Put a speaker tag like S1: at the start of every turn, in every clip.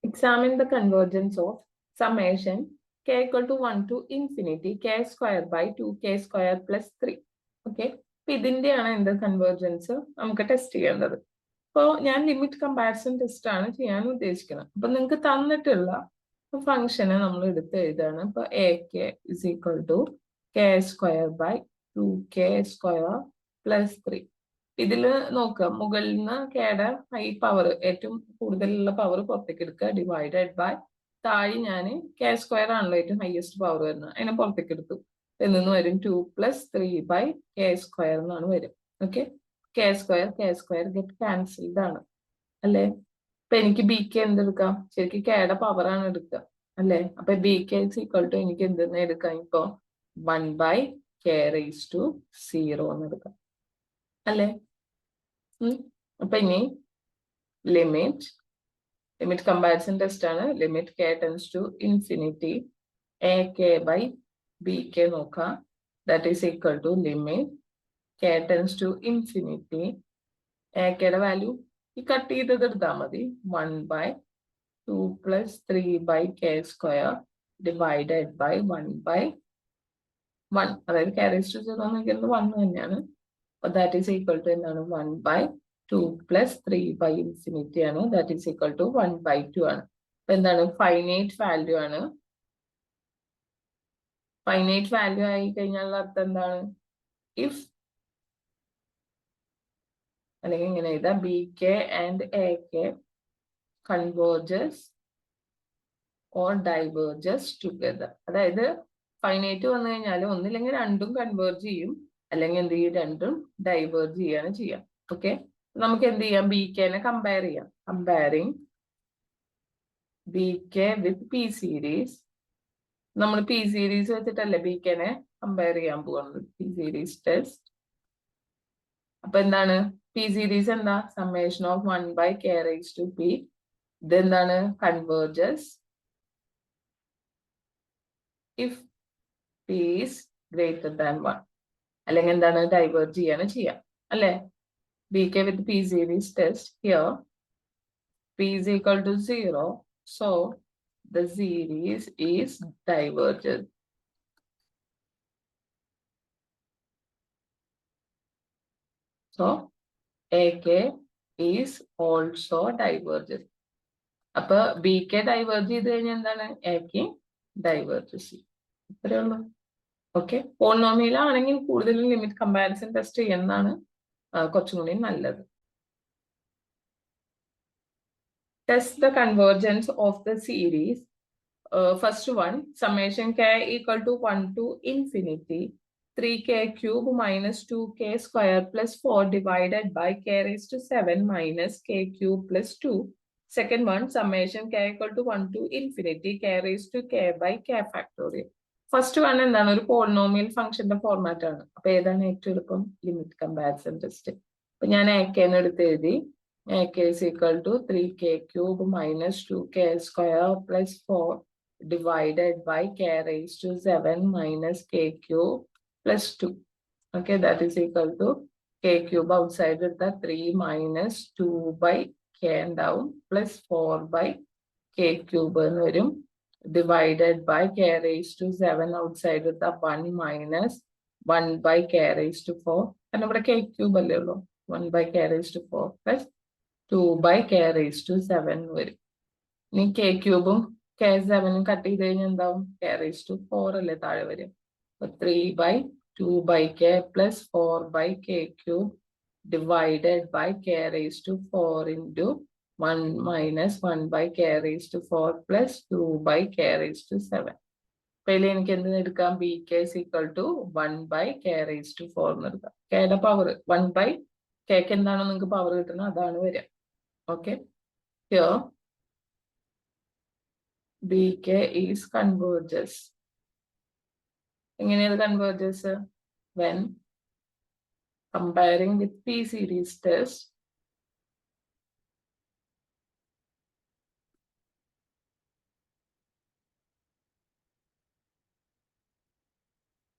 S1: Examine the convergence of summation k equal to 1 to infinity k square by 2k square plus 3. Okay. അപ്പൊ ഇതിന്റെയാണ് എന്ത് convergence നമുക്ക് test ചെയ്യേണ്ടത്. അപ്പോൾ ഞാൻ limit comparison test ആണ് ചെയ്യാൻ ഉദ്ദേശിക്കുന്നത്. അപ്പൊ നിങ്ങൾക്ക് തന്നിട്ടുള്ള ഫംഗ്ഷനെ നമ്മൾ എടുത്ത് എഴുതാണ്. ഇപ്പൊ A K is equal to K square by 2k square plus 3. ഇതില് നോക്കുക, മുകളിൽ നിന്ന് കെയുടെ ഹൈ പവർ ഏറ്റവും കൂടുതലുള്ള പവർ പുറത്തേക്ക് എടുക്കുക, ഡിവൈഡഡ് ബൈ താഴെ ഞാൻ കെ സ്ക്വയർ ആണല്ലോ ഏറ്റവും ഹയസ്റ്റ് പവർ വരുന്നത്, അതിനെ പുറത്തേക്ക് എടുത്തു. എന്ന് വരും 2 + 3 / കെ സ്ക്വയർ എന്നാണ് വരും. Okay, K square get cancelled ആണ് അല്ലേ. അപ്പൊ എനിക്ക് ബി കെ എന്തെടുക്കാം, ശരിക്കും കെയുടെ പവർ ആണ് എടുക്കുക അല്ലേ. അപ്പൊ B K is equal to എനിക്ക് എന്തെന്ന് എടുക്കാം, ഇപ്പൊ 1/k⁻0 എന്ന് എടുക്കാം അല്ലേ. അപ്പൊ ഇനി ലിമിറ്റ് കമ്പാരിസൺ ടെസ്റ്റ് ആണ്. Limit k tends to infinity A K by B K നോക്കാം. That is equal to limit k tends to infinity A കെയുടെ വാല്യൂ ഈ കട്ട് ചെയ്തത് എടുത്താൽ മതി, 1/2 + 3/k സ്ക്വയർ ഡിവൈഡഡ് ബൈ 1/1, അതായത് k⁻0 എന്ന് 1 തന്നെയാണ്. അപ്പൊ ദാറ്റ് ഈസ് ഈക്വൽ ടു എന്താണ്, 1/2 + 3/∞ ആണ്. ദാറ്റ് ഈസ് ഈക്വൽ ടു 1/2 ആണ്. അപ്പൊ എന്താണ്, ഫൈനൈറ്റ് വാല്യൂ ആണ്. ഫൈനൈറ്റ് വാല്യൂ ആയി കഴിഞ്ഞാൽ അർത്ഥം എന്താണ്, ഇഫ് അല്ലെങ്കിൽ ഇങ്ങനെ എഴുതാം, B K and A K converges or diverges together. അതായത് ഫൈനൈറ്റ് വന്നു കഴിഞ്ഞാൽ ഒന്നില്ലെങ്കിൽ രണ്ടും കൺവേർജ് ചെയ്യും, അല്ലെങ്കിൽ എന്ത് ചെയ്യും, രണ്ടും ഡൈവേർജ് ചെയ്യാണ് ചെയ്യാം. ഓക്കെ, നമുക്ക് എന്ത് ചെയ്യാം, ബി കെനെ കമ്പയർ ചെയ്യാം. Comparing B K with P series. നമ്മൾ പി സീരീസ് വെച്ചിട്ടല്ലേ ബി കെനെ കമ്പയർ ചെയ്യാൻ പോകുന്നത്, പി സീരീസ് ടെസ്റ്റ്. അപ്പൊ എന്താണ് പി സീരീസ്, എന്താ, സമ്മേഷൻ ഓഫ് 1/k⁻p. ഇതെന്താണ്, converges if p is greater than 1, അല്ലെങ്കിൽ എന്താണ്, ഡൈവേർജ് ചെയ്യാണ് ചെയ്യാം അല്ലെ. bk with p series test, here p is equal to 0, so the series is divergent. So ak is also divergent. അപ്പൊ bk diverge ചെയ്ത് കഴിഞ്ഞാൽ എന്താണ്, ak ഡൈവേർജ് ചെയ്യും. ഇത്രേ ഉള്ളൂ. ഓക്കെ, പോളിനോമിയലാണെങ്കിൽ കൂടുതലും ലിമിറ്റ് കമ്പാരിസൺ ടെസ്റ്റ് ചെയ്യുന്നതാണ് കുറച്ചും കൂടി നല്ലത്. Test the convergence of the series. First one, summation k equal to 1 to infinity 3k³ minus 2k square plus 4 divided by k⁻7 minus k³ plus 2. Second one, summation k equal to 1 to infinity k⁻k by k factorial. First one എന്താണ്, ഒരു polynomial ഫംഗ്ഷന്റെ format ആണ്. അപ്പൊ ഏതാണ് ഏറ്റവും എളുപ്പം, limit comparison test. അപ്പൊ ഞാൻ AKന്ന് എടുത്ത് എഴുതി, AK is equal to 3k³ minus 2k square plus 4 divided by k⁻7 minus k³ plus 2. Okay, that is equal to k³ outside with the 3 minus 2/k down plus 4/k³ എന്ന് വരും, divided by k⁻7 outside with the 1 minus 1/k⁻4. കാരണം ഇവിടെ k³ അല്ലേ ഉള്ളൂ, 1/k⁻4 plus 2/k⁻7 വരും. ഇനി k³ k7 cut ചെയ്ത് കഴിഞ്ഞാൽ എന്താവും, k⁻4 അല്ലേ താഴെ വരും. 3/2/k plus 4/k³ divided by k⁻4 into 1 minus 1/k⁻4 plus 2/k⁻7. അപ്പൊ ഇതിൽ എനിക്ക് എന്ത് എടുക്കാം, bk is equal to 1/k⁻4 എന്ന് എടുക്കാം. കെയുടെ പവർ 1/k എന്താണോ നിങ്ങൾക്ക് പവർ കിട്ടുന്നത് അതാണ് വരിക. Okay, here bk is converges. എങ്ങനെയാണ് converges, when comparing with p series test,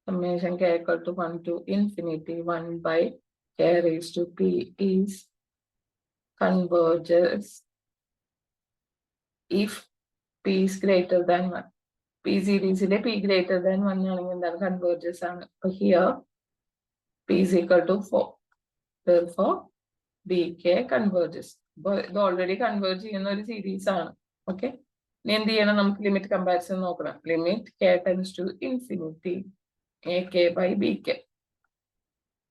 S1: summation k equal to 1 to infinity 1/k⁻p is converges if p is greater than 1. p സീരീസിലെ p greater than 1 ആണെങ്കിൽ എന്താണ് converges ആണ്. അപ്പൊ here p is equal to 4. Therefore bk converges. അപ്പോൾ ഇത് already converge ചെയ്യുന്ന ഒരു series ആണ്. ഓക്കെ, ഇനി എന്ത് ചെയ്യണം, നമുക്ക് ലിമിറ്റ് കമ്പാരിസൺ നോക്കണം. Limit k tends to infinity ak by bk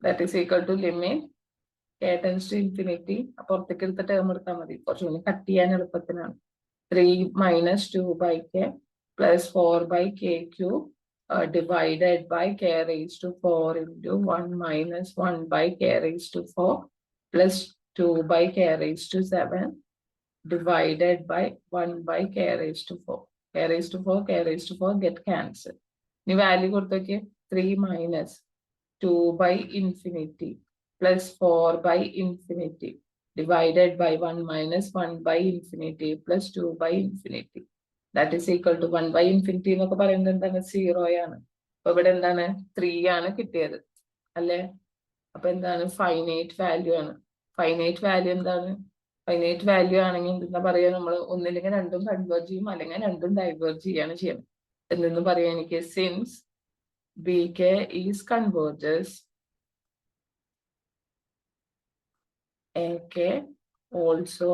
S1: that is equal to limit k tends to infinity. പുറത്തേക്ക് എടുത്ത ടേം എടുത്താൽ മതി, കുറച്ചുകൂടി കട്ട് ചെയ്യാൻ എളുപ്പത്തിനാണ്. 3 minus 2 by k plus 4 by k cube divided by k raised to 4 into 1 minus 1 by k raised to 4 plus 2 by k raised to 7 divided by 1 by k raised to 4. K raised to 4, k raised to 4 get cancelled. Ni value കൊടുത്തോക്കെ 3 minus 2 by infinity plus 4 by infinity divided by 1 minus 1 by infinity plus 2 by infinity that is equal to 1 by infinity എന്നൊക്കെ പറയുന്നത് എന്താണ്, 0 ആണ്. അപ്പൊ ഇവിടെ എന്താണ് 3 ആണ് കിട്ടിയത് അല്ലെ. അപ്പൊ എന്താണ് ഫൈനൈറ്റ് വാല്യൂ ആണ്. ഫൈനൈറ്റ് വാല്യൂ എന്താണ്, ഫൈനൈറ്റ് വാല്യൂ ആണെങ്കിൽ എന്താ പറയാ, നമ്മൾ ഒന്നില്ലെങ്കിൽ രണ്ടും കൺവേർജ് ചെയ്യും അല്ലെങ്കിൽ രണ്ടും ഡൈവേർജ് ചെയ്യാണ് ചെയ്യുന്നത്. എന്തെന്ന് പറയാ എനിക്ക്, since bk is converges ak also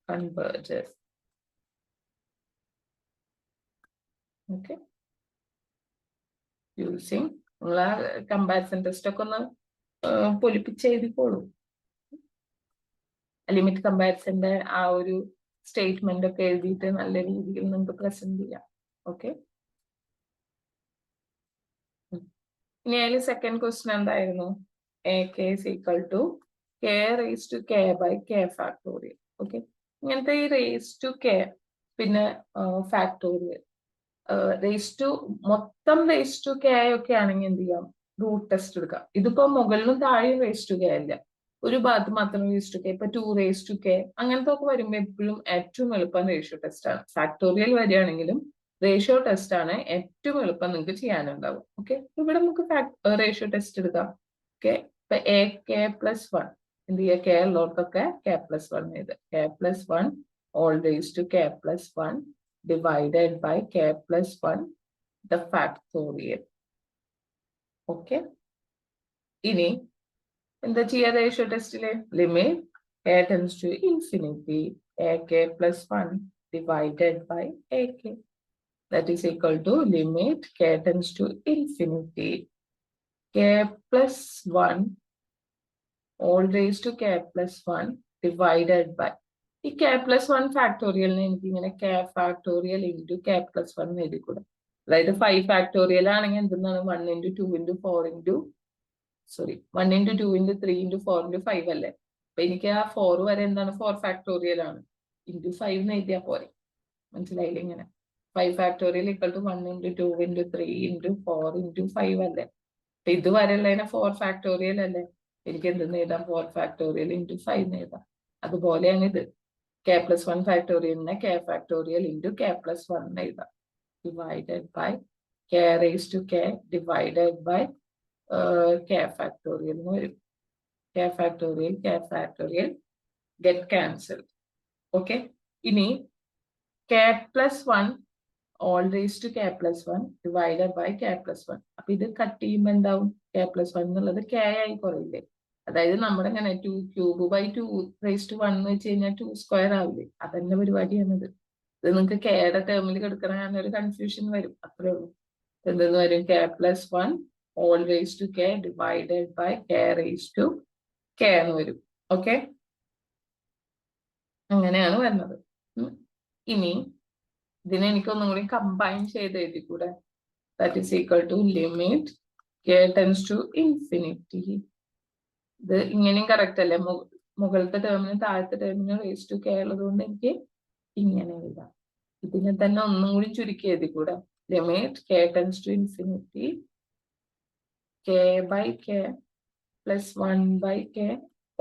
S1: converges. Okay, using നിങ്ങളെ കമ്പാരിസൺ ടെസ്റ്റ് ഒക്കെ ഒന്ന് പൊലിപ്പിച്ച് എഴുതിക്കോളൂ. ലിമിറ്റ് കമ്പാരിസന്റെ ആ ഒരു സ്റ്റേറ്റ്മെന്റ് ഒക്കെ എഴുതിയിട്ട് നല്ല രീതിയിൽ നമുക്ക് പ്രസന്റ് ചെയ്യാം. ഓക്കെ, ഇനി അതിൽ സെക്കൻഡ് ക്വസ്റ്റ്യൻ എന്തായിരുന്നു, ak is equal to k raised to k by k factorial. Okay, ഇങ്ങനത്തെ ഈ raised to k പിന്നെ ഫാക്ടോറിയൽ മൊത്തം raised to k ഒക്കെ ആണെങ്കിൽ എന്ത് ചെയ്യാം, റൂട്ട് ടെസ്റ്റ് എടുക്കാം. ഇതിപ്പോ മുകളിലും താഴെയും raised to k അല്ല, ഒരു ഭാഗത്ത് മാത്രം raised to k. ഇപ്പൊ 2 raised to k അങ്ങനത്തെ ഒക്കെ വരുമ്പോൾ എപ്പോഴും ഏറ്റവും എളുപ്പം റേഷ്യോ ടെസ്റ്റ് ആണ്. ഫാക്ടോറിയൽ വരികയാണെങ്കിലും റേഷ്യോ ടെസ്റ്റ് ആണ് ഏറ്റവും എളുപ്പം നിങ്ങൾക്ക് ചെയ്യാനുണ്ടാവും. ഓക്കെ, ഇവിടെ നമുക്ക് റേഷ്യോ ടെസ്റ്റ് എടുക്കാം. ഓക്കെ, ഇപ്പൊ എ കെ പ്ലസ് 1 എന്ത് ചെയ്യുക, കെ ഉള്ളവർക്കൊക്കെ k plus 1 എഴുത്. k plus 1 all raised to k plus 1 divided by k plus 1 the factorial. ഓക്കെ, ഇനി എന്താ ചെയ്യുക, റേഷ്യോ ടെസ്റ്റിലെ limit k tends to infinity ak plus 1 divided by ak that is equal to limit k tends to infinity k plus 1 all raised to k plus 1 divided by ഈ k plus 1 ഫാക്ടോറിയലിനെ എനിക്ക് ഇങ്ങനെ k factorial into k plus 1 എഴുതിക്കൂടെ. അതായത് 5 factorial ആണെങ്കിൽ എന്തെന്നാണ് 1 into 2 into 4 into 1 into 2 into 3 into 4 into 5 അല്ലേ. അപ്പൊ എനിക്ക് ആ 4 വരെ എന്താണ് 4 ഫാക്ടോറിയൽ ആണ്, ഇൻറ്റു 5 എന്ന് എഴുതിയാൽ പോരെ. മനസ്സിലായില്ലേ, ഇങ്ങനെ 5 factorial equal to 1 into 2 into 3 into 4 into 5 അല്ലേ. അപ്പൊ ഇതുവരെ ഉള്ളതിനെ 4 ഫാക്ടോറിയൽ അല്ലേ, എനിക്ക് എന്തെന്ന് എഴുതാം, 4 ഫാക്ടോറിയൽ into 5 എന്ന് എഴുതാം. അതുപോലെയാണ് ഇത്, k plus 1 ഫാക്ടോറിയലിനെ k factorial into k plus 1 എന്ന് എഴുതാം. Divided by k raised to k divided by k factorial എന്ന് വരും. k factorial get cancelled. Okay, ഇനി k plus 1 all raised to k plus 1 divided by k plus 1. അപ്പൊ ഇത് cut ചെയ്യുമ്പോൾ എന്താവും, k plus 1 എന്നുള്ളത് k ആയി കുറയില്ലേ. അതായത് നമ്മുടെ ഇങ്ങനെ 2 cube by 2 raised to 1 എന്ന് വെച്ച് കഴിഞ്ഞാൽ 2 square ആവില്ലേ. അതന്നെ പരിപാടിയാണിത്. ഇത് നിങ്ങൾക്ക് കെയുടെ ടേമിൽ കിടക്കണ ഒരു കൺഫ്യൂഷൻ വരും, അത്രേ ഉള്ളൂ. എന്തെന്ന് വരും, k plus 1 all raised to k divided by k raised to k എന്ന് വരും. ഓക്കെ, അങ്ങനെയാണ് വരുന്നത്. ഇനി ഇതിനെ എനിക്കൊന്നും കൂടി കമ്പൈൻ ചെയ്ത് എഴുതിക്കൂടെ. That is equal to limit k tends to infinity. ഇത് ഇങ്ങനെയും കറക്റ്റ് അല്ലേ, മുകളിലത്തെ ടേമിനും താഴത്തെ ടേമിനും റേസ് ടു k ഉള്ളത് കൊണ്ട് എനിക്ക് ഇങ്ങനെ എഴുതാം. ഇതിനെ തന്നെ ഒന്നും കൂടി ചുരുക്കി എഴുതിക്കൂടെ. Limit k tends to infinity k by k plus 1 by k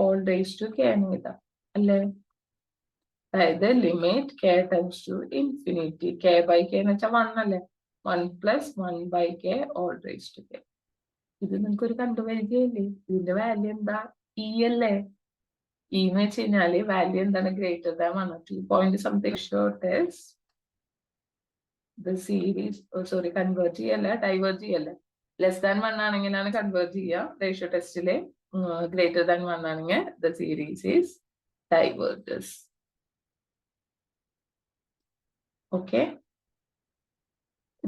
S1: all raised to k എന്ന് എഴുതാം അല്ലേ. അതായത് limit k tends to infinity k by k എന്ന് വെച്ചാൽ 1 അല്ലേ, 1 plus 1 by k all raised to k. ഇത് നിങ്ങൾക്ക് ഒരു കണ്ടുപരിചയല്ലേ, ഇതിന്റെ വാല്യൂ എന്താ, e അല്ലേ. E എന്ന് വെച്ച് കഴിഞ്ഞാല് വാല്യൂ എന്താണ് greater than 1 2 point something short is the series convert ചെയ്യല്ല ഡൈവേർട്ട് ചെയ്യല്ല ലെസ് ദാൻ 1 ആണെങ്കിലാണ് കൺവേർട്ട് ചെയ്യുക റേഷ്യോ ടെസ്റ്റില് ഗ്രേറ്റർ ദാൻ 1 ആണെങ്കിൽ the series is diverges. Okay.